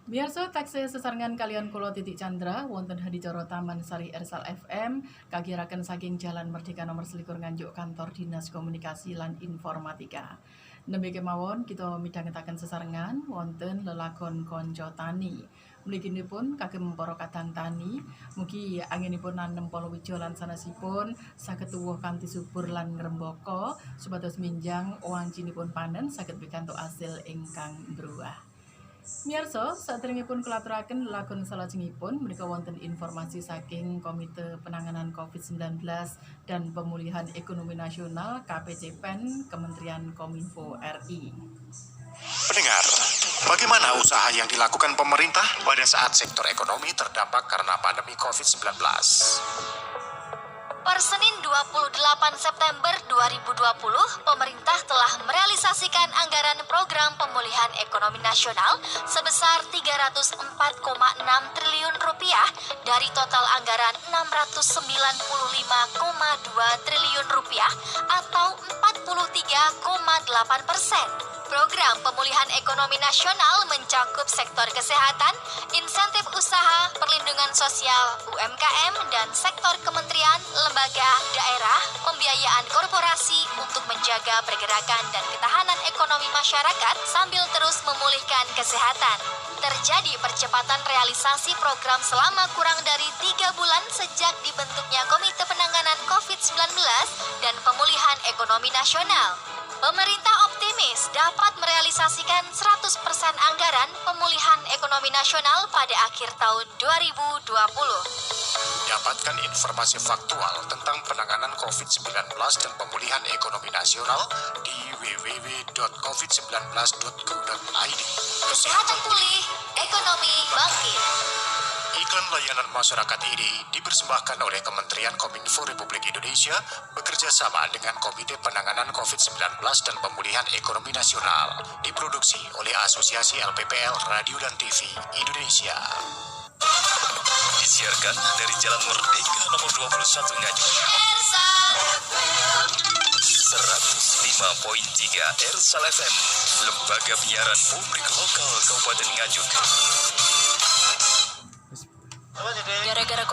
Biarso taksih sesarengan kalian kulo Titik Chandra wonten hadicara Taman Sari Ersal FM kagiraken saking Jalan Merdeka nomor 21 Nganjuk kantor Dinas Komunikasi lan Informatika. Nembe kemawon kita midhangetaken sesarengan wonten lelakon Konco Tani. Mliginipun kagem para kadang tani, mugi anginipun nanem palawija lan sanesipun saged tuwuh kanthi subur lan ngrembaka supados minjang wancinipun panen saged pikantuk asil ingkang bruwah. Miyarsa, saderengipun kulaturaken lelakon salajengipun menika wonten informasi saking Komite Penanganan COVID-19 dan Pemulihan Ekonomi Nasional KPCPEN Kementerian Kominfo RI. Pendengar, bagaimana usaha yang dilakukan pemerintah pada saat sektor ekonomi terdampak karena pandemi COVID-19? Per Senin 28 September 2020, pemerintah telah merealisasikan anggaran program pemulihan ekonomi nasional sebesar 304,6 triliun rupiah dari total anggaran 695,2 triliun rupiah atau 43,8%. Program pemulihan ekonomi nasional mencakup sektor kesehatan, insentif usaha, perlindungan sosial, UMKM, dan sektor kementerian, lembaga, daerah, pembiayaan korporasi untuk menjaga pergerakan dan ketahanan ekonomi masyarakat sambil terus memulihkan kesehatan. Terjadi percepatan realisasi program selama kurang dari 3 bulan sejak dibentuknya Komite Penanganan COVID-19 dan Pemulihan Ekonomi Nasional. Pemerintah optimis dapat merealisasikan 100% anggaran pemulihan ekonomi nasional pada akhir tahun 2020. Dapatkan informasi faktual tentang penanganan COVID-19 dan pemulihan ekonomi nasional di www.covid19.go.id. Kesehatan pulih, ekonomi bangkit. Iklan layanan masyarakat ini dipersembahkan oleh Kementerian Kominfo Republik Indonesia bekerja sama dengan Komite Penanganan COVID-19 dan Pemulihan Ekonomi Nasional, diproduksi oleh Asosiasi LPPL Radio dan TV Indonesia. Disiarkan dari Jalan Merdeka nomor 21 Nganjuk. 105.3 Ersal FM, Lembaga Penyiaran Publik Lokal Kabupaten Nganjuk. Gara-gara